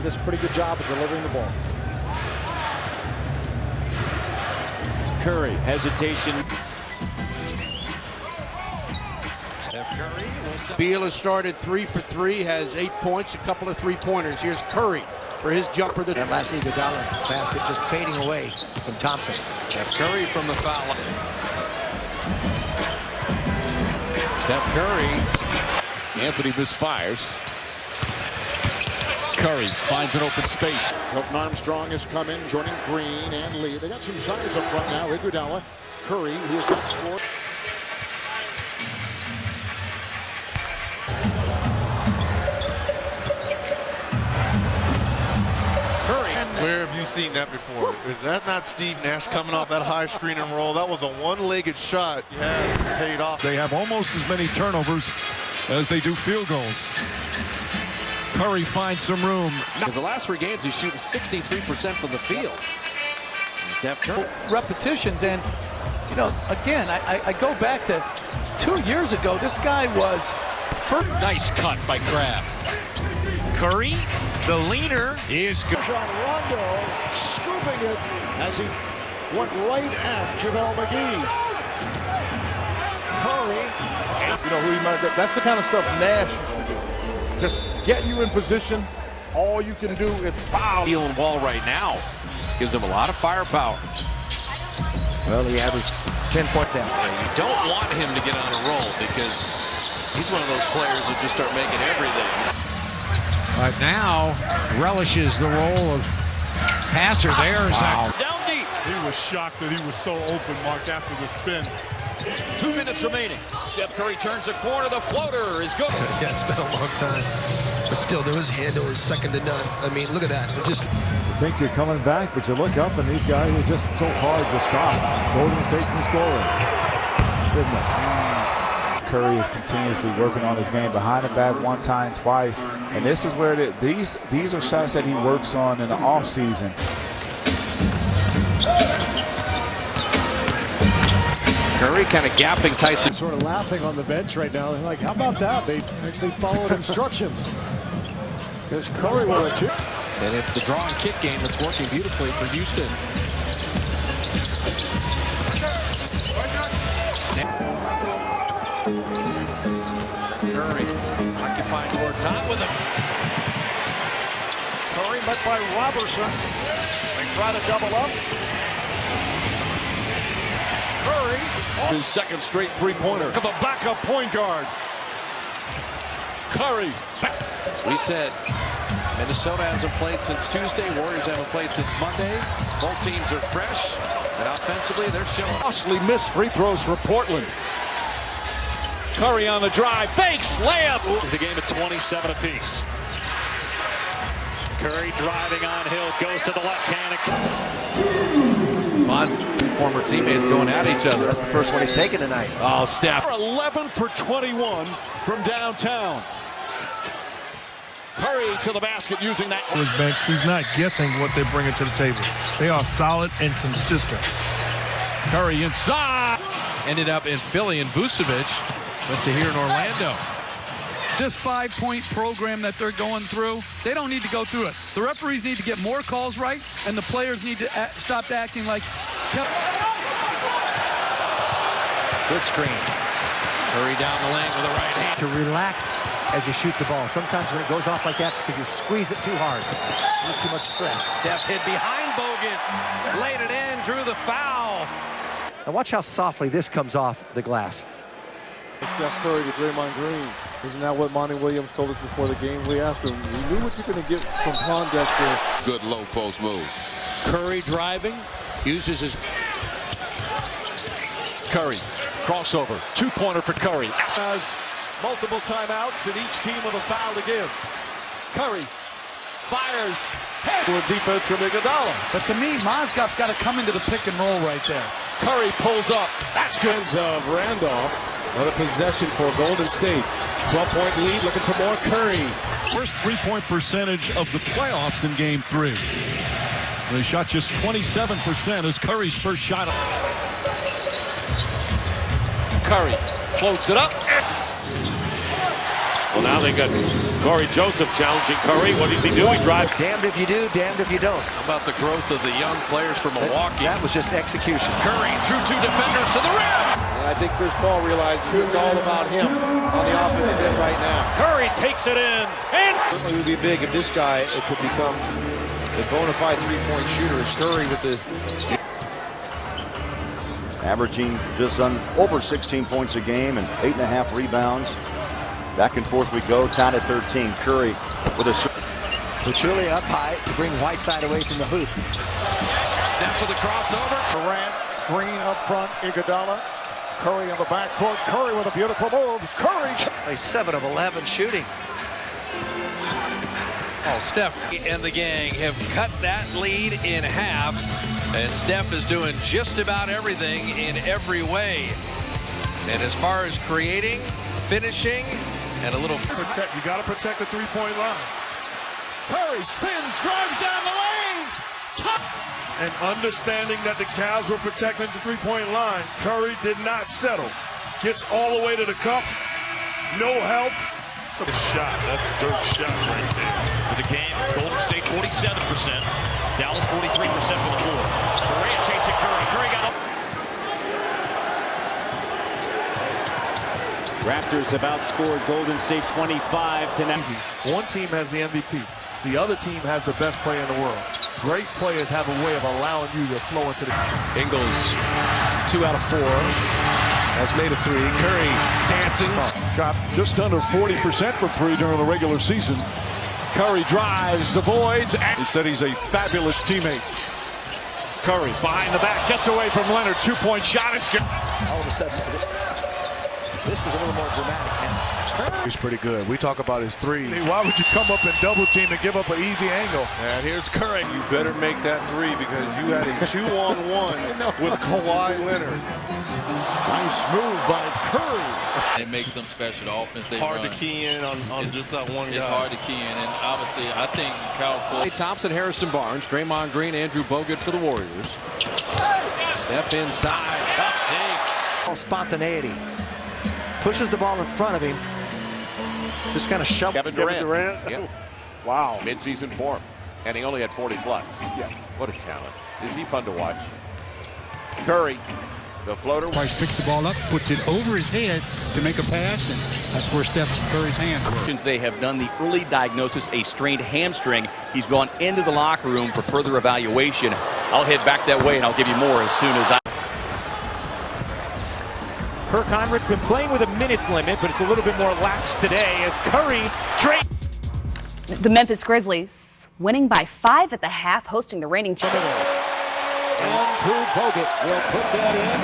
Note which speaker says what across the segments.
Speaker 1: Does a pretty good job of delivering the ball.
Speaker 2: Curry, hesitation.
Speaker 3: Steph Curry.
Speaker 4: Beal has started 3 for 3, has 8 points, a couple of three-pointers. Here's Curry for his jumper.
Speaker 5: That last Iguodala basket just fading away from Thompson.
Speaker 3: Steph Curry from the foul line. Steph Curry.
Speaker 6: Anthony misfires. Curry finds an open space.
Speaker 1: Hilton Armstrong has come in, joining Green and Lee. They got some size up front now. Iguodala, Curry, who has not scored.
Speaker 7: Where have you seen that before? Is that not Steve Nash coming off that high screen and roll? That was a one-legged shot. Yes, paid off.
Speaker 6: They have almost as many turnovers as they do field goals. Curry finds some room.
Speaker 3: Because the last 3 games, he's shooting 63% from the field. Steph Curry.
Speaker 8: Repetitions, and, you know, again, I go back to 2 years ago. This guy was first.
Speaker 6: Nice cut by Crabbe.
Speaker 3: Curry, the leader,
Speaker 6: is good.
Speaker 1: John Rondo scooping it as he went right at JaVale McGee. Curry. You know who he might. That's the kind of stuff Nash just get you in position. All you can do is foul.
Speaker 3: Stealing wall right now gives him a lot of firepower.
Speaker 5: Well, he averaged 10 points down.
Speaker 3: You don't want him to get on a roll because he's one of those players that just start making everything.
Speaker 4: But now relishes the role of passer there.
Speaker 3: Wow. Down deep.
Speaker 7: He was shocked that he was so open, Mark, after the spin.
Speaker 3: 2 minutes remaining. Steph Curry turns the corner. The floater is good.
Speaker 5: Yeah, it's been a long time. But still, there was handle is second to none. I mean, look at that. It just.
Speaker 9: You think you're coming back, but you look up and these guys are just so hard to stop. Golden State from scoring. Curry is continuously working on his game behind the back one time, twice. And this is where these are shots that he works on in the offseason.
Speaker 3: Curry kind of gapping Tyson.
Speaker 1: Sort of laughing on the bench right now. They're like, how about that? They actually followed instructions. There's Curry with a 2.
Speaker 3: And it's the draw and kick game that's working beautifully for Houston. Curry occupying more time with him.
Speaker 1: Curry met by Robertson. They try to double up. Curry.
Speaker 6: His second straight three-pointer. Of a backup point guard. Curry.
Speaker 3: We said Minnesota hasn't played since Tuesday. Warriors haven't played since Monday. Both teams are fresh. And offensively, they're showing.
Speaker 6: Costly missed free throws for Portland. Curry on the drive. Fakes. Layup.
Speaker 2: The game at 27 apiece. Curry driving on Hill. Goes to the left hand.
Speaker 3: Fun. Former teammates going at each other.
Speaker 5: That's the first one he's taken tonight.
Speaker 3: Oh, Steph.
Speaker 6: 11 for 21 from downtown. Curry to the basket using that.
Speaker 7: His bench, he's not guessing what they're bringing to the table. They are solid and consistent.
Speaker 6: Curry inside.
Speaker 4: Ended up in Philly, and Vucevic went to here in Orlando.
Speaker 8: This 5-point program that they're going through, they don't need to go through it. The referees need to get more calls right, and the players need to stop acting like.
Speaker 5: Good screen.
Speaker 3: Curry down the lane with the right hand.
Speaker 5: To relax as you shoot the ball. Sometimes when it goes off like that, it's because you squeeze it too hard. Too much stress.
Speaker 3: Steph hid behind Bogut. Laid it in, drew the foul.
Speaker 5: Now watch how softly this comes off the glass.
Speaker 7: Steph Curry to Draymond Green. Isn't that what Monty Williams told us before the game? We asked him, we knew what you're going to get from Pondexter.
Speaker 6: Good low post move.
Speaker 4: Curry driving, uses his.
Speaker 6: Curry. Crossover. Two-pointer for Curry.
Speaker 1: Has multiple timeouts and each team with a foul to give. Curry fires. For defense from Iguodala.
Speaker 8: But to me, Mozgov's got to come into the pick and roll right there.
Speaker 1: Curry pulls up. That's good. Of Randolph. Another possession for Golden State. 12-point lead, looking for more Curry.
Speaker 6: First three-point percentage of the playoffs in Game 3. They shot just 27% as Curry's first shot. Curry floats it up.
Speaker 7: Well,
Speaker 2: Now they got Corey Joseph challenging Curry. What does he do? He drives.
Speaker 5: Damned if you do, damned if you don't.
Speaker 3: How about the growth of the young players from Milwaukee?
Speaker 5: That was just execution.
Speaker 3: Curry through 2 defenders to the rim.
Speaker 4: I think Chris Paul realizes it's all about him on the offensive end right now.
Speaker 2: Curry takes it in. And
Speaker 4: It would be big if this guy could become a bona fide three-point shooter. As Curry with the
Speaker 10: averaging just over 16 points a game and 8.5 rebounds. Back and forth we go, tied at 13. Curry with a...
Speaker 5: Pachulia up high to bring Whiteside away from the hoop.
Speaker 3: Steph for the crossover.
Speaker 1: Durant, Green up front, Iguodala. Curry on the backcourt. Curry with a beautiful move. Curry.
Speaker 5: A 7 of 11 shooting.
Speaker 3: Oh, Steph and the gang have cut that lead in half. And Steph is doing just about everything in every way. And as far as creating, finishing, and a little...
Speaker 1: You got to protect the three-point line. Curry spins, drives down the lane. And understanding that the Cavs were protecting the three-point line, Curry did not settle. Gets all the way to the cup. No help.
Speaker 6: Good shot. That's a third shot right there.
Speaker 2: for the game, Golden State 47%, Dallas 43% for the floor. Durant chasing Curry. Curry got up.
Speaker 11: Raptors have outscored Golden State 25-9.
Speaker 1: One team has the MVP. The other team has the best player in the world. Great players have a way of allowing you to flow into the...
Speaker 3: Ingles, 2 out of 4. Has made a 3. Curry dancing.
Speaker 1: Shot just under 40% from 3 during the regular season. Curry drives, avoids. He said he's a fabulous teammate. Curry behind the back, gets away from Leonard. 2-point shot. It's good.
Speaker 5: All of a sudden, this is a little more dramatic now.
Speaker 12: He's pretty good. We talk about his 3. Why would you come up and double team and give up an easy angle?
Speaker 7: And here's Curry. You better make that 3 because you had a 2-on-1 with Kawhi Leonard.
Speaker 1: Nice move by Curry.
Speaker 13: It makes them special. The offense they
Speaker 7: hard
Speaker 13: run.
Speaker 7: to key in on just that one guy.
Speaker 13: It's hard to key in, and obviously I think Cal
Speaker 3: Thompson, Harrison Barnes, Draymond Green, Andrew Bogut for the Warriors. Steph inside, tough take.
Speaker 5: All spontaneity. Pushes the ball in front of him. Just kind of shoved.
Speaker 14: Kevin Durant.
Speaker 1: Yeah. Wow.
Speaker 14: Mid-season form. And he only had 40 plus.
Speaker 1: Yes.
Speaker 14: What a talent. Is he fun to watch? Curry, the floater.
Speaker 15: Price picks the ball up, puts it over his head to make a pass, and that's where Steph Curry's hands were.
Speaker 11: They have done the early diagnosis, a strained hamstring. He's gone into the locker room for further evaluation. I'll head back that way, and I'll give you more as soon as I...
Speaker 2: Kirk Hinrich been playing with a minutes limit, but it's a little bit more lax today as Curry trade.
Speaker 16: The Memphis Grizzlies winning by 5 at the half, hosting the reigning champions.
Speaker 1: Andrew Bogut will put that in.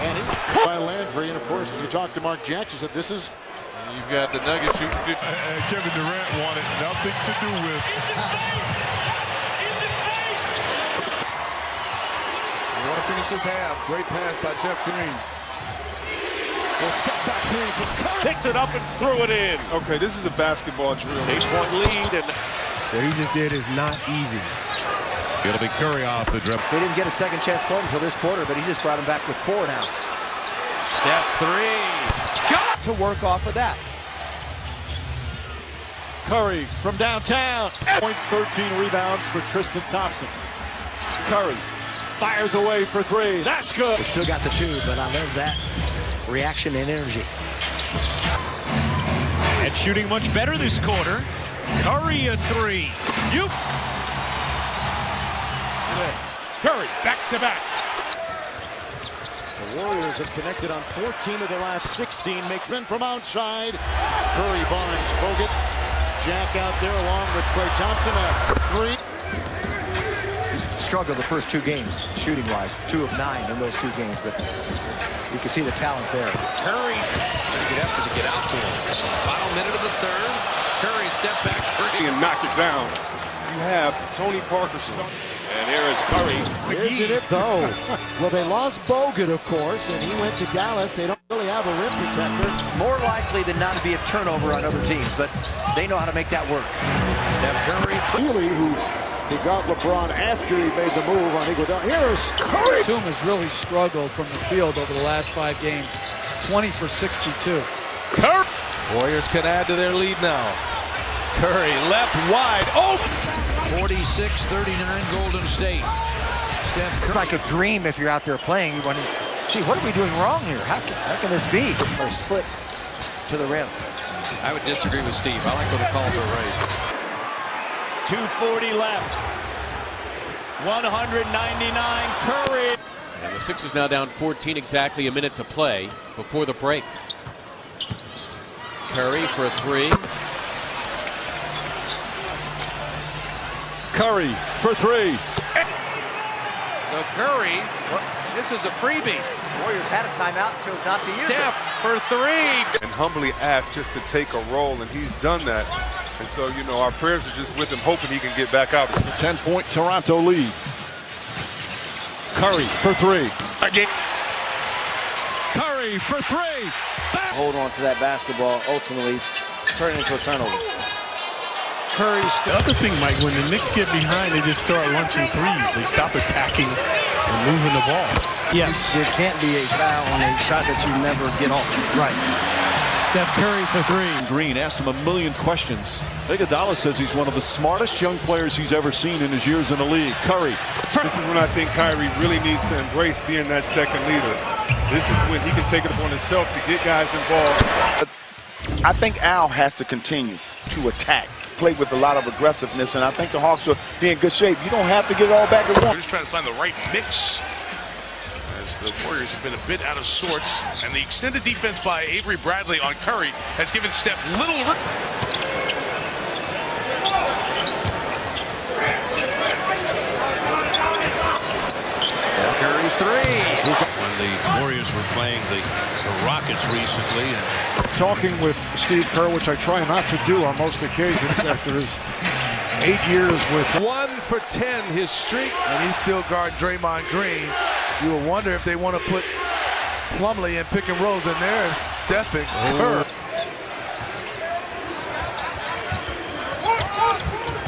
Speaker 1: And he by Landry. And of course, as you talked to Mark Jackson, said this is...
Speaker 7: You've got the Nuggets shooting 50.
Speaker 6: Kevin Durant wanted nothing to do with.
Speaker 12: You want to finish this half. Great pass by Jeff Green.
Speaker 1: Step back three from Curry. Picked it up and threw it in.
Speaker 7: Okay, this is a basketball drill.
Speaker 1: 8-point lead. And
Speaker 12: What he just did is not easy. It'll be Curry off the dribble.
Speaker 5: They didn't get a second chance for him until this quarter, but he just brought him back with 4 now.
Speaker 3: Steph 3.
Speaker 1: got to work off of that. Curry from downtown. Points, 13 rebounds for Tristan Thompson. Curry fires away for 3. That's good.
Speaker 5: They still got the 2, but I love that reaction and energy.
Speaker 2: And shooting much better this quarter. Curry a 3.
Speaker 1: Curry back to back.
Speaker 2: The Warriors have connected on 14 of the last 16. Makes
Speaker 1: Men from outside. Curry, Barnes, Bogut. Jack out there along with Klay Thompson. A 3.
Speaker 5: Struggled the first 2 games, shooting-wise. 2 of 9 in those 2 games, but you can see the talents there.
Speaker 3: Curry, pretty good effort to get out to him. Final minute of the 3rd. Curry step back 3
Speaker 7: and knock it down. You have Tony Parker starting.
Speaker 14: And here is Curry.
Speaker 1: Isn't it though? Well, they lost Bogut, of course, and he went to Dallas. They don't really have a rim protector.
Speaker 5: More likely than not to be a turnover on other teams, but they know how to make that work.
Speaker 3: Steph Curry.
Speaker 1: Healy, who got LeBron after he made the move on Iguodala. Here's Curry.
Speaker 8: Tatum has really struggled from the field over the last 5 games. 20 for 62.
Speaker 2: Curry.
Speaker 3: Warriors can add to their lead now. Curry left wide. Oh! 46-39 Golden State. Steph Curry.
Speaker 5: It's like a dream if you're out there playing. You wonder, gee, what are we doing wrong here? How can this be? Or slip to the rim.
Speaker 3: I would disagree with Steve. I like when the calls are right.
Speaker 2: 2:40 left. 199 Curry.
Speaker 11: And the Sixers now down 14, exactly a minute to play before the break. Curry for a three.
Speaker 6: Curry for three.
Speaker 3: So Curry, this is a freebie.
Speaker 5: Warriors had a timeout, chose not to use
Speaker 3: Steph for three.
Speaker 12: And humbly asked just to take a role, and he's done that. And so, you know, our prayers are just with him, hoping he can get back out.
Speaker 6: It's a 10-point Toronto lead. Curry for three. Again. Curry for three.
Speaker 17: Hold on to that basketball, ultimately turn into a turnover.
Speaker 18: Curry's the other thing, Mike, when the Knicks get behind, they just start launching threes. They stop attacking and moving the ball.
Speaker 17: Yes. There can't be a foul on a shot that you never get off. Right.
Speaker 6: Steph Curry for three. Green asked him a million questions. Iguodala says he's one of the smartest young players he's ever seen in his years in the league. Curry.
Speaker 12: This is when I think Kyrie really needs to embrace being that second leader. This is when he can take it upon himself to get guys involved.
Speaker 19: I think Al has to continue to attack, play with a lot of aggressiveness, and I think the Hawks will be in good shape. You don't have to get it all back at once.
Speaker 20: We're just trying to find the right mix, as the Warriors have been a bit out of sorts, and the extended defense by Avery Bradley on Curry has given Steph little.
Speaker 3: Steph Curry three. When the Warriors were playing the Rockets recently.
Speaker 21: Talking with Steve Kerr, which I try not to do on most occasions after his 8 years with
Speaker 12: 1 for 10 his streak, and he's still guarding Draymond Green. You will wonder if they want to put Plumlee and pick and rolls in there. And Steph and Kerr.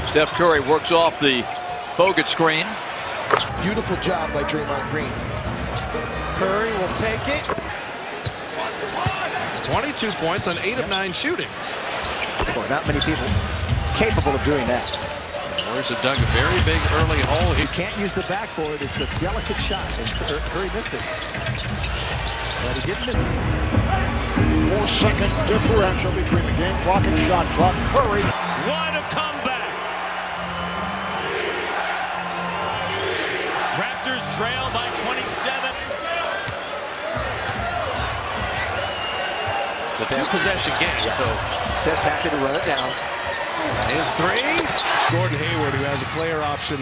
Speaker 3: Steph Curry works off the Bogut screen.
Speaker 5: Beautiful job by Draymond Green.
Speaker 3: Curry will take it. 22 points on 8 of 9 shooting.
Speaker 5: Boy, not many people capable of doing that.
Speaker 3: Warriors have dug a very big early hole.
Speaker 5: You can't use the backboard. It's a delicate shot. Curry missed it. But he didn't miss it.
Speaker 21: 4-second differential between the game clock and shot clock. Curry.
Speaker 2: What a comeback! Raptors trail by 27.
Speaker 3: It's a two-possession game, so
Speaker 5: Steph's happy to run it down.
Speaker 3: His three.
Speaker 18: Gordon Hayward, who has a player option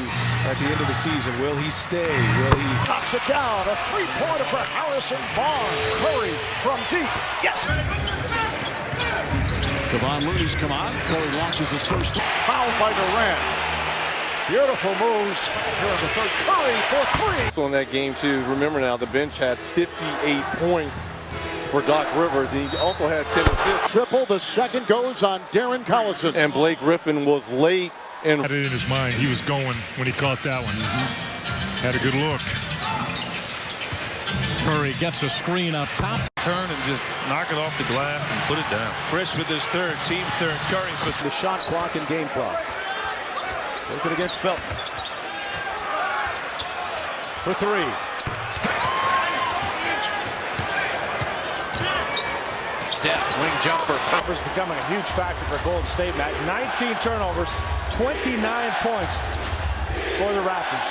Speaker 18: at the end of the season. Will he stay? Will he?
Speaker 21: Knocks it down. A three-pointer for Harrison Barnes. Curry from deep. Yes.
Speaker 6: Kevon Looney's come on. Curry launches his first.
Speaker 21: Fouled by Durant. Beautiful moves here in the third. Curry for three.
Speaker 22: So in that game, too, remember now, the bench had 58 points for Doc Rivers, and he also had 10 assists.
Speaker 21: Triple. The second goes on Darren Collison.
Speaker 22: And Blake Griffin was late. And
Speaker 18: Had it in his mind. He was going when he caught that one. Had a good look. Curry gets a screen up top.
Speaker 13: Turn and just knock it off the glass and put it down.
Speaker 3: Chris with his third, team third. Curry for
Speaker 21: The shot clock and game clock. Working against Felton. For three.
Speaker 3: Steph, wing jumper.
Speaker 21: Turnovers becoming a huge factor for Golden State, Matt. 19 turnovers, 29 points for the Raptors.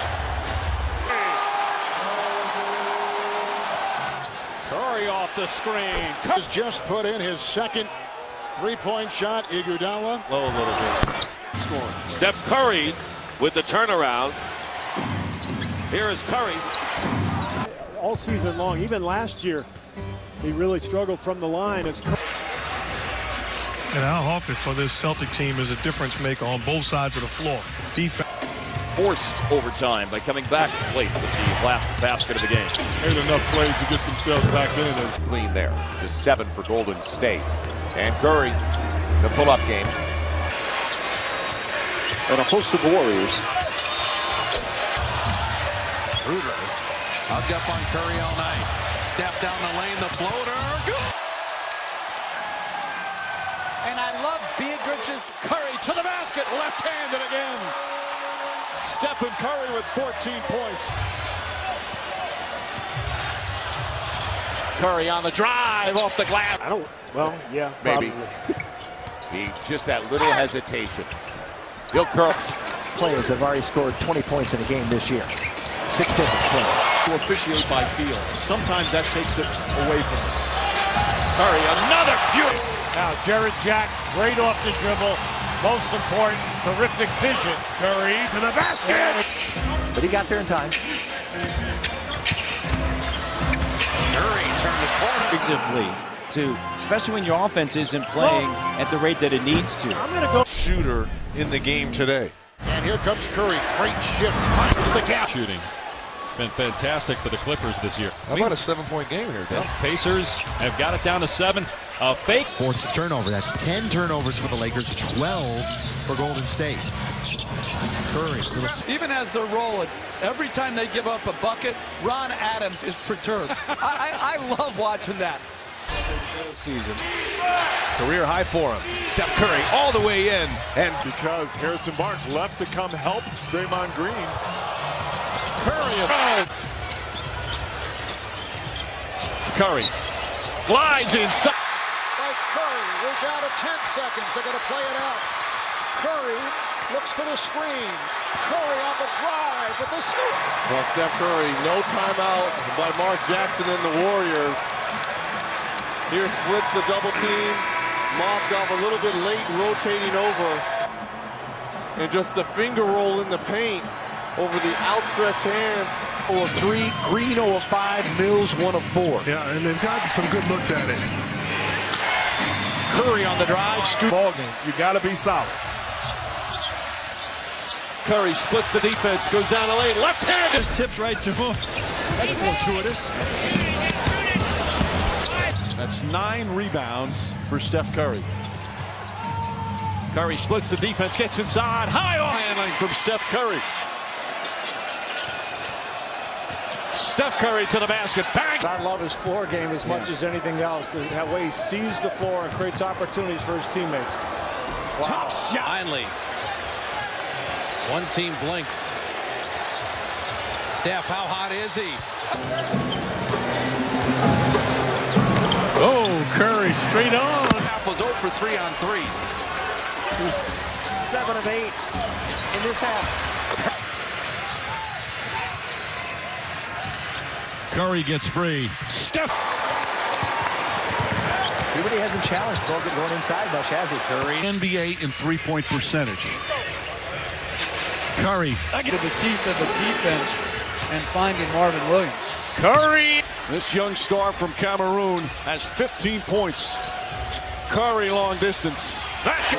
Speaker 21: Curry off the screen. Has just put in his second three-point shot. Iguodala.
Speaker 20: Low a little bit.
Speaker 21: Scoring.
Speaker 14: Steph Curry with the turnaround. Here is Curry.
Speaker 21: All season long, even last year, he really struggled from the line.
Speaker 18: And Al Horford for this Celtic team is a difference maker on both sides of the floor. Defense.
Speaker 14: Forced overtime by coming back late with the last basket of the game.
Speaker 1: Made enough plays to get themselves back in.
Speaker 14: It's clean there. Just 7 for Golden State. And Curry, the pull-up game.
Speaker 21: And a host of Warriors.
Speaker 3: Ruders hugged up on Curry all night. Step down the lane, the floater. Good.
Speaker 4: Curry to the basket, left-handed again. Stephen Curry with 14 points. Curry on the drive off the glass.
Speaker 14: Yeah, maybe. Just that little hesitation. Bill Curry.
Speaker 5: Players have already scored 20 points in a game this year. 6 different players.
Speaker 6: To officiate by feel. Sometimes that takes it away from him.
Speaker 4: Curry, another beauty. Now, Jared Jack, great off the dribble. Most important, terrific vision. Curry to the basket.
Speaker 5: But he got there in time.
Speaker 4: Curry turned the corner.
Speaker 9: Especially when your offense isn't playing at the rate that it needs to.
Speaker 7: I'm going to go shooter in the game today.
Speaker 4: And here comes Curry. Great shift. Finds the gap.
Speaker 13: Shooting. Been fantastic for the Clippers this year.
Speaker 7: How about a 7-point game here, Dave?
Speaker 13: Pacers have got it down to 7. A fake.
Speaker 23: Forced a turnover. That's 10 turnovers for the Lakers, 12 for Golden State. Curry.
Speaker 8: Even as they're rolling, every time they give up a bucket, Ron Adams is perturbed. I love watching that.
Speaker 4: Season. Career high for him. Steph Curry all the way in. And
Speaker 1: because Harrison Barnes left to come help Draymond Green.
Speaker 4: Curry is Curry glides inside.
Speaker 21: By Curry, we're down to 10 seconds. They're going to play it out. Curry looks for the screen. Curry on the drive with the scoop.
Speaker 22: Well, Steph Curry, no timeout by Mark Jackson and the Warriors. Here splits the double team. Mobbed off a little bit late, rotating over. And just the finger roll in the paint over the outstretched hands.
Speaker 4: 0 of 3, Green 0 of 5, Mills 1 of 4.
Speaker 18: Yeah, and they've got some good looks at it.
Speaker 4: Curry on the drive, scoop.
Speaker 1: Ball game. You got to be solid.
Speaker 4: Curry splits the defense, goes down the lane, left hand.
Speaker 15: Just tips right to him. That's fortuitous.
Speaker 6: That's 9 rebounds for Steph Curry.
Speaker 4: Curry splits the defense, gets inside, high on handling from Steph Curry. Steph Curry to the basket, bang!
Speaker 21: I love his floor game as much as anything else. That way he sees the floor and creates opportunities for his teammates.
Speaker 3: Wow. Tough shot. Finally, one team blinks. Steph, how hot is he?
Speaker 18: Oh, Curry straight on.
Speaker 3: Half was 0 for 3 on threes.
Speaker 5: He was 7 of 8 in this half.
Speaker 18: Curry gets free.
Speaker 4: Steph.
Speaker 5: He really hasn't challenged Bogut going inside much, has he?
Speaker 18: Curry. NBA in three-point percentage. Curry.
Speaker 8: I get to the teeth of the defense and finding Marvin Williams.
Speaker 1: Curry. This young star from Cameroon has 15 points. Curry long distance.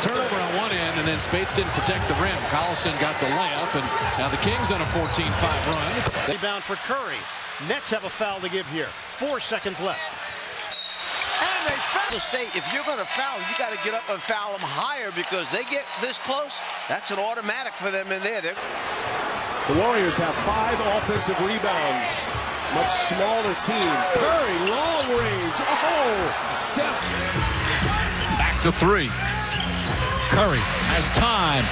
Speaker 3: Turnover on one end, and then Spates didn't protect the rim. Collison got the layup, and now the Kings on a 14-5 run.
Speaker 4: Rebound for Curry. Nets have a foul to give here. 4 seconds left.
Speaker 17: And they foul. State, if you're going to foul, you got to get up and foul them higher because they get this close. That's an automatic for them in there.
Speaker 4: The Warriors have 5 offensive rebounds. Much smaller team. Curry, long range. Oh, Steph.
Speaker 8: Back to 3. Curry has time.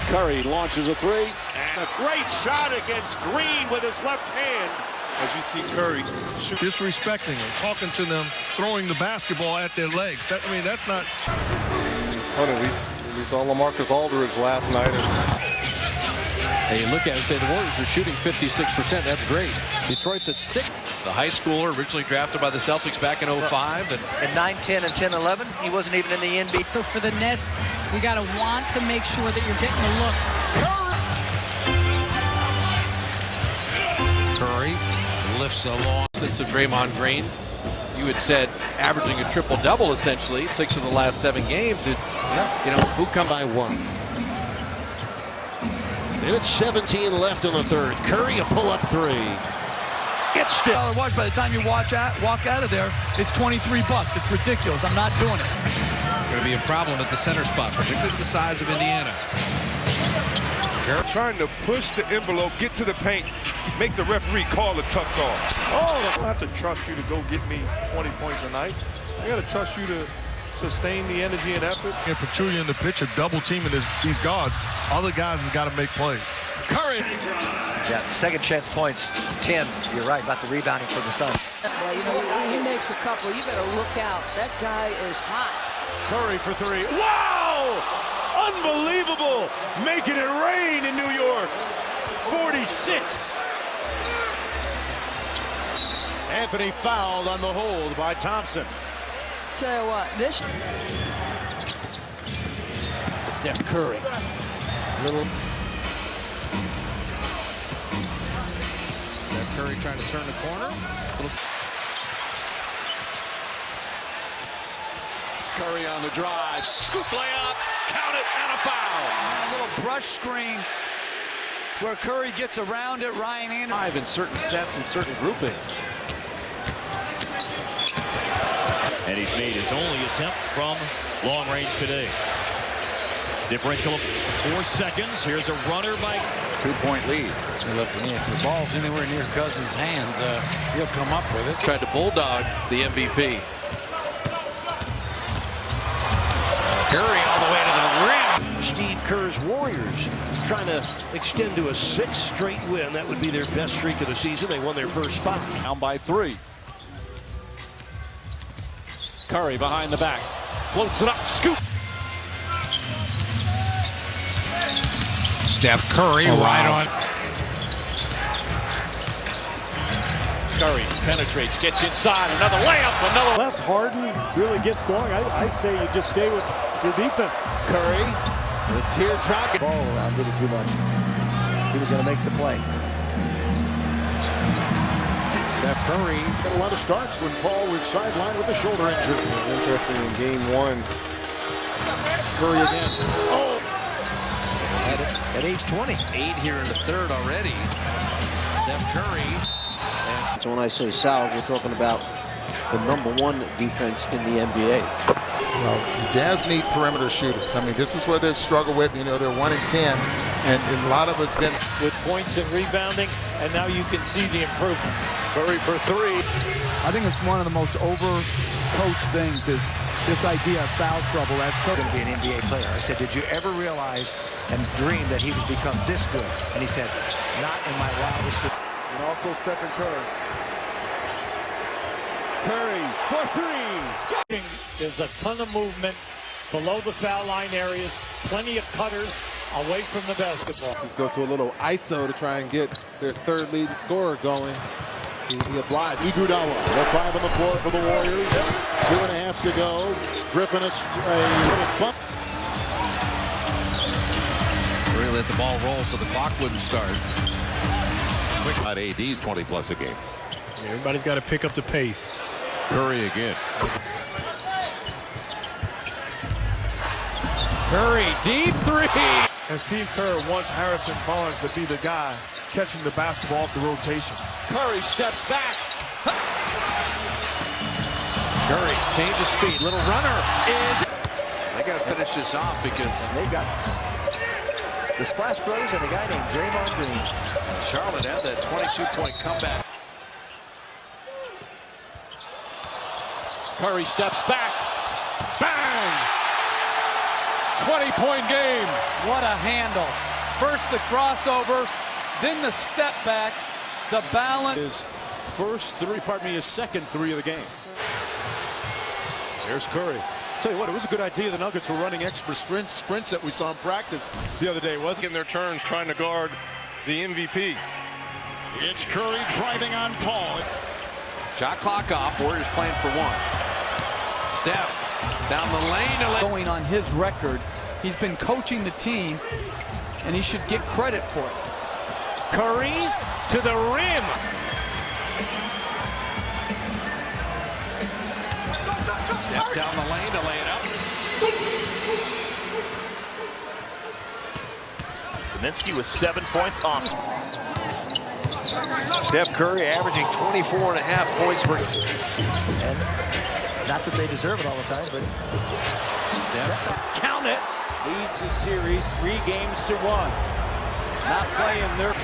Speaker 1: Curry launches a 3. And a great shot against Green with his left hand. As you see Curry shoot.
Speaker 18: Disrespecting them, talking to them, throwing the basketball at their legs. That's not.
Speaker 22: Funny, we saw LaMarcus Aldridge last night.
Speaker 3: Hey, you look at it and say the Warriors are shooting 56%. That's great. Detroit's at 6. The high schooler originally drafted by the Celtics back in 05.
Speaker 5: In 9, 10, and 10, 11, he wasn't even in the NBA.
Speaker 24: So for the Nets, you got to want to make sure that you're getting the looks.
Speaker 3: Curry lifts along. Since of Draymond Green, you had said averaging a triple-double essentially, 6 of the last 7 games. It's, you know, who come by 1.
Speaker 4: It's 17 left in the third. Curry a pull-up 3. It's still.
Speaker 8: Watch, by the time you walk out of there, it's $23. It's ridiculous. I'm not doing it.
Speaker 3: Going to be a problem at the center spot, particularly the size of Indiana.
Speaker 1: Trying to push the envelope, get to the paint, make the referee call a tough call. Oh, I don't have to trust you to go get me 20 points a night. I got to trust you to sustain the energy and effort.
Speaker 12: And Pachulia in the pitcher double teaming these guards. Other guys has got to make plays.
Speaker 5: Curry. Yeah, second chance points. 10. You're right about the rebounding for the Suns.
Speaker 10: Well, you know, he makes a couple. You better look out. That guy is hot.
Speaker 1: Curry for three. Wow! Unbelievable! Making it rain in New York. 46.
Speaker 4: Anthony fouled on the hold by Thompson.
Speaker 10: Tell you what, this
Speaker 4: Steph Curry. Little
Speaker 3: Steph Curry trying to turn the corner.
Speaker 8: Curry on the drive. Scoop layup. Count it and a foul. A little brush screen where Curry gets around it. Ryan Anderson.
Speaker 3: 5 in certain sets and certain groupings.
Speaker 2: And he's made his only attempt from long range today. Differential of 4 seconds. Here's a runner by
Speaker 9: 2-point lead.
Speaker 11: Look, if the ball's anywhere near Cousins' hands, he'll come up with it.
Speaker 3: Tried to bulldog the MVP.
Speaker 4: Curry all the way to the rim. Steve Kerr's Warriors trying to extend to a 6th straight win. That would be their best streak of the season. They won their first 5.
Speaker 6: Down by 3. Curry behind the back. Floats it up. Scoop.
Speaker 15: Steph Curry right on.
Speaker 13: Curry penetrates, gets inside, another layup, another.
Speaker 21: Unless Harden really gets going, I say you just stay with your defense.
Speaker 4: Curry, the teardrop.
Speaker 5: Ball around, did it too much. He was going to make the play.
Speaker 21: Steph Curry got a lot of starts when Paul was sidelined with a shoulder injury.
Speaker 22: Interesting in game 1.
Speaker 21: Curry again. Oh!
Speaker 5: At age 20.
Speaker 3: 8 here in the third already. Steph Curry.
Speaker 17: So when I say Sal, we're talking about the #1 defense in the NBA.
Speaker 22: Well, the Jazz need perimeter shooters. I mean, this is where they've struggled with. You know, they're 1 in 10, and a lot of it's been
Speaker 4: With points and rebounding, and now you can see the improvement. Curry for 3.
Speaker 8: I think it's one of the most overcoached things is this idea of foul trouble. That's
Speaker 5: Going to be an NBA player. I said, did you ever realize and dream that he would become this good? And he said, not in my wildest dreams.
Speaker 1: And also Stephen Curry. Curry for 3.
Speaker 4: There's a ton of movement below the foul line areas. Plenty of cutters away from the basketball.
Speaker 12: Let's go to a little ISO to try and get their third leading scorer going. He obliged.
Speaker 21: Iguodala, the 5 on the floor for the Warriors. 2.5 to go. Griffin a little bump.
Speaker 3: Really let the ball roll so the clock wouldn't start.
Speaker 16: Quick. AD's 20 plus a game.
Speaker 18: Everybody's got to pick up the pace.
Speaker 16: Curry again.
Speaker 4: Curry, deep 3.
Speaker 1: And Steve Kerr wants Harrison Barnes to be the guy catching the basketball off the rotation.
Speaker 4: Curry steps back.
Speaker 3: Curry changes speed. Little runner is. They got to finish this off because
Speaker 5: They got the Splash Brothers and a guy named Draymond Green.
Speaker 3: Charlotte had that 22-point comeback.
Speaker 13: Curry steps back. Bang! 20-point game.
Speaker 8: What a handle. First the crossover, then the step back, the balance.
Speaker 21: His second 3 of the game. There's Curry. Tell you what, it was a good idea. The Nuggets were running extra sprints that we saw in practice the other day, wasn't it?
Speaker 7: In their turns trying to guard the MVP.
Speaker 21: It's Curry driving on Paul.
Speaker 3: Shot clock off. Warriors playing for 1. Steph down the lane.
Speaker 8: Going on his record, he's been coaching the team, and he should get credit for it.
Speaker 4: Curry to the rim.
Speaker 3: Steph down the lane to lay it up.
Speaker 2: Kaminsky with 7 points off.
Speaker 5: Steph Curry averaging 24.5 points per game. And not that they deserve it all the time, but
Speaker 4: Steph, count it, leads the series 3 games to 1. Not playing their.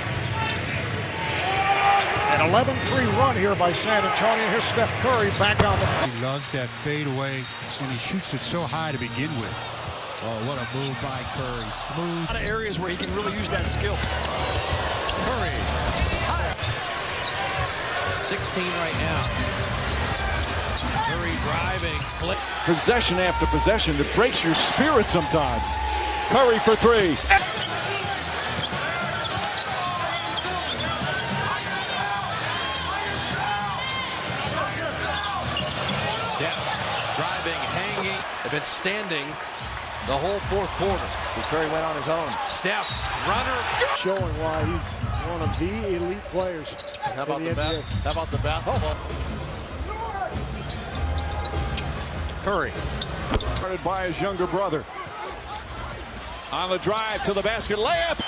Speaker 21: An 11-3 run here by San Antonio. Here's Steph Curry back on the field.
Speaker 15: He loves that fadeaway, and he shoots it so high to begin with. Oh, what a move by Curry. Smooth.
Speaker 8: A lot of areas where he can really use that skill. Curry.
Speaker 2: 16 right now. Curry driving. Flip.
Speaker 6: Possession after possession. It breaks your spirit sometimes. Curry for three.
Speaker 3: Steph driving, hanging. They've been standing the whole fourth quarter.
Speaker 5: Curry went on his own.
Speaker 3: Steph, runner.
Speaker 21: Showing why he's one of the elite players.
Speaker 13: How about the basketball?
Speaker 6: Curry. Started by his younger brother. On the drive to the basket. Layup.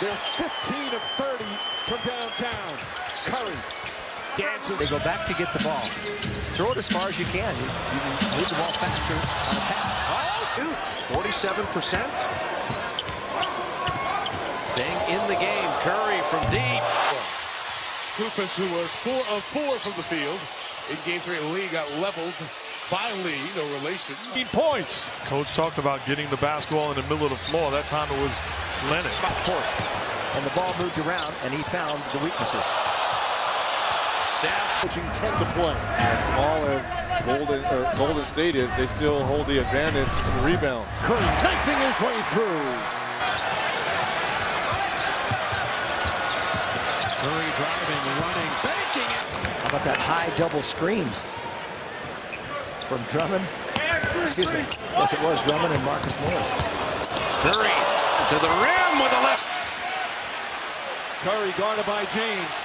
Speaker 21: They're 15 of 30 from downtown. Curry dances.
Speaker 5: They go back to get the ball. Throw it as far as you can. You can move the ball faster on a pass.
Speaker 3: 47%. Staying in the game. Curry from deep.
Speaker 1: Kufis, who was 4 of 4 from the field in Game 3 of the league, got leveled by Lee. No relation.
Speaker 6: 18 points.
Speaker 1: Coach talked about getting the basketball in the middle of the floor. That time it was Leonard.
Speaker 5: And the ball moved around, and he found the weaknesses.
Speaker 3: Steph.
Speaker 21: Coaching 10 to play.
Speaker 22: As small as Golden State is, they still hold the advantage in rebound.
Speaker 21: Curry knifing his way through.
Speaker 3: Curry driving, running, banking it.
Speaker 5: How about that high double screen from Drummond? Excuse me. Yes, it was Drummond and Marcus Morris.
Speaker 3: Curry to the rim with a left.
Speaker 1: Curry guarded by James.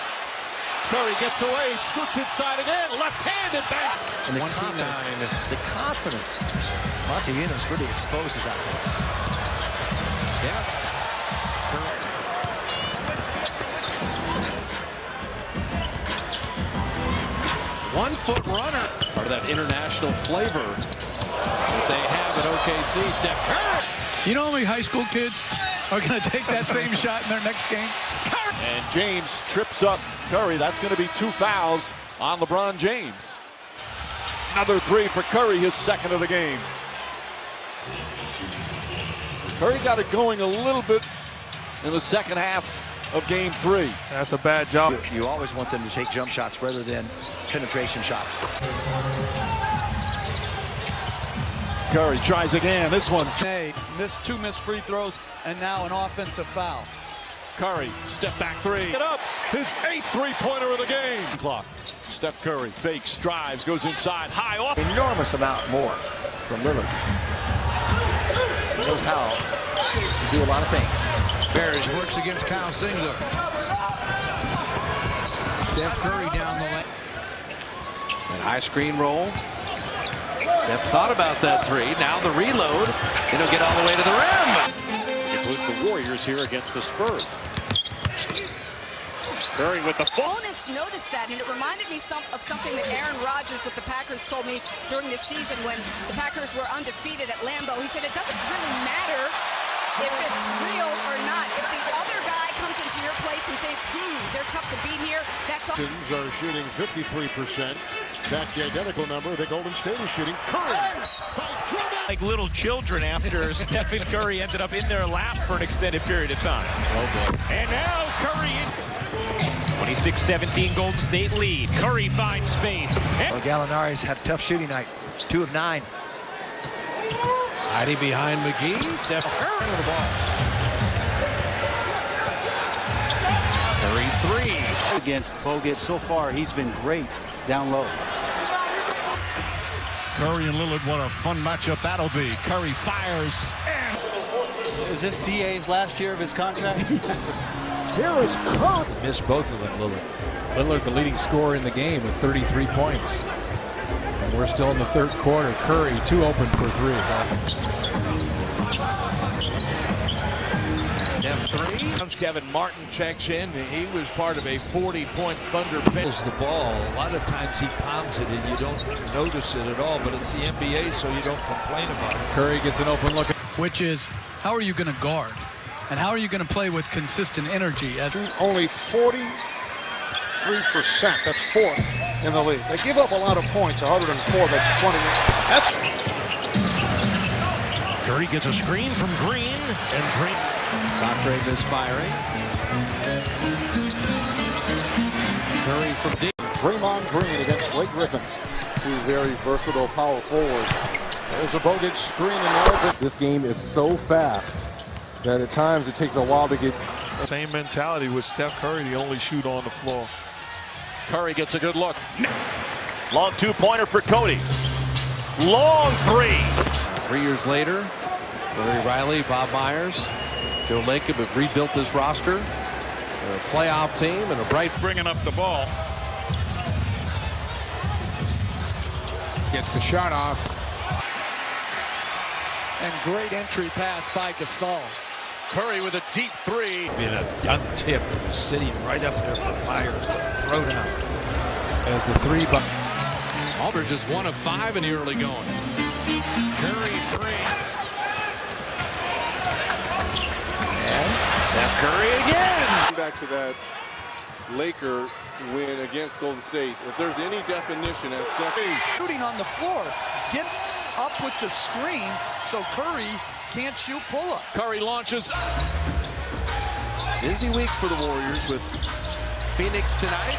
Speaker 1: Curry gets away, scoots inside again, left-handed bank.
Speaker 5: And the confidence Montevinos really exposes out there.
Speaker 3: Steph. Curry. 1-foot runner. Part of that international flavor that they have at OKC. Steph Curry.
Speaker 8: You know how many high school kids are going to take that same shot in their next game?
Speaker 6: And James trips up Curry. That's going to be 2 fouls on LeBron James. Another 3 for Curry, his second of the game. Curry got it going a little bit in the second half of Game 3.
Speaker 1: That's a bad job.
Speaker 5: You always want them to take jump shots rather than penetration shots.
Speaker 6: Curry tries again. This one.
Speaker 8: Hey, two missed free throws, and now an offensive foul.
Speaker 6: Curry, step back 3. Get up. His 8th three-pointer of the game. Clock. Steph Curry fakes, drives, goes inside, high off.
Speaker 5: Enormous amount more from Lillard. He knows how to do a lot of things.
Speaker 11: Bears works against Kyle Singler. Steph Curry down the lane.
Speaker 3: And high screen roll. Steph thought about that 3. Now the reload. It'll get all the way to the rim.
Speaker 13: Includes the Warriors here against the Spurs. Curry with the fall.
Speaker 10: Opponents noticed that, and it reminded me of something that Aaron Rodgers with the Packers told me during the season when the Packers were undefeated at Lambeau. He said it doesn't really matter if it's real or not. If the other guy comes into your place and thinks, they're tough to beat here, that's all.
Speaker 21: Are shooting 53%. That identical number the Golden State is shooting. Curry by Drummond.
Speaker 13: Like little children after Stephen Curry ended up in their lap for an extended period of time. Oh boy. And now Curry in 26-17 Golden State lead. Curry finds space.
Speaker 5: Well, Gallinari's had a tough shooting night. 2 of 9.
Speaker 3: Hiding behind McGee. Steph Curry with the ball. Curry 3.
Speaker 15: Against Bogut so far, he's been great down low. Curry and Lillard, what a fun matchup that'll be. Curry fires.
Speaker 8: Is this DA's last year of his contract?
Speaker 21: Here is Curry.
Speaker 12: Missed both of them, Lillard. Lillard, the leading scorer in the game with 33 points. And we're still in the third quarter. Curry, 2 open for 3.
Speaker 3: Steph 3.
Speaker 13: Kevin Martin checks in. He was part of a 40-point Thunder bench.
Speaker 11: The ball, a lot of times he palms it and you don't notice it at all, but it's the NBA, so you don't complain about it.
Speaker 12: Curry gets an open look.
Speaker 8: Which is, how are you going to guard? And how are you going to play with consistent energy?
Speaker 21: Only 40 43%. That's fourth in the league. They give up a lot of points, 104. That's 20. That's
Speaker 4: Curry gets a screen from Green, and
Speaker 3: Sacre misfiring. Curry from deep.
Speaker 21: Draymond Green against Blake Griffin.
Speaker 22: Two very versatile power forwards.
Speaker 21: There's a Bogut screen in there.
Speaker 22: This game is so fast that at times it takes a while to get.
Speaker 1: Same mentality with Steph Curry, the only shooter on the floor.
Speaker 2: Curry gets a good look. Long two-pointer for Cody. Long three.
Speaker 3: 3 years later, Larry Riley, Bob Myers, Joe Lacob have rebuilt this roster. They're a playoff team and a bright.
Speaker 13: Bringing up the ball.
Speaker 21: Gets the shot off.
Speaker 8: And great entry pass by Gasol.
Speaker 13: Curry with a deep three. Being a dunk tip, sitting right up there for Myers to throw down.
Speaker 3: As the three. Aldridge is 1 of 5 in the early going. Curry 3. And Steph Curry again.
Speaker 22: Back to that Laker win against Golden State. If there's any definition as Steph
Speaker 8: Shooting on the floor. Get up with the screen so Curry can't shoot pull-up.
Speaker 13: Curry launches.
Speaker 3: Busy week for the Warriors with Phoenix tonight.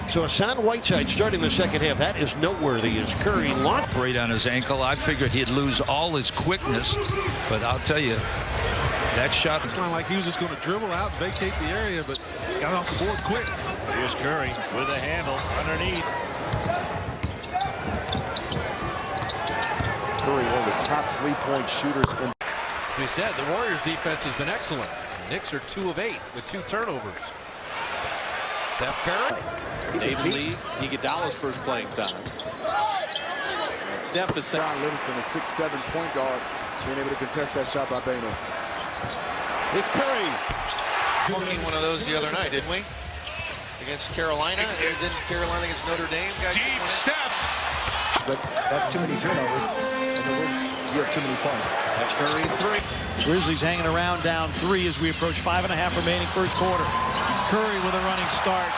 Speaker 4: So Hassan Whiteside starting the second half. That is noteworthy as Curry launched.
Speaker 11: Right on his ankle. I figured he'd lose all his quickness, but I'll tell you, that shot.
Speaker 15: It's not like he was just going to dribble out, vacate the area, but got off the board quick.
Speaker 2: Here's Curry with a handle underneath.
Speaker 6: Curry, one of the top three-point shooters in.
Speaker 3: As we said, the Warriors defense has been excellent. The Knicks are 2 of 8 with 2 turnovers. Steph Curry.
Speaker 13: David Lee, Iguodala's first playing time. And Steph is
Speaker 6: John Livingston, a 6'7" point guard, being able to contest that shot by Bano.
Speaker 4: It's Curry.
Speaker 14: Funky one of those the other night, didn't we? Against Carolina. And didn't Carolina against Notre Dame?
Speaker 1: Deep Steph.
Speaker 5: But that's too many turnovers. And you have too many points.
Speaker 3: Steph Curry 3.
Speaker 4: Grizzlies hanging around down 3 as we approach 5.5 remaining first quarter.
Speaker 8: Curry with a running start.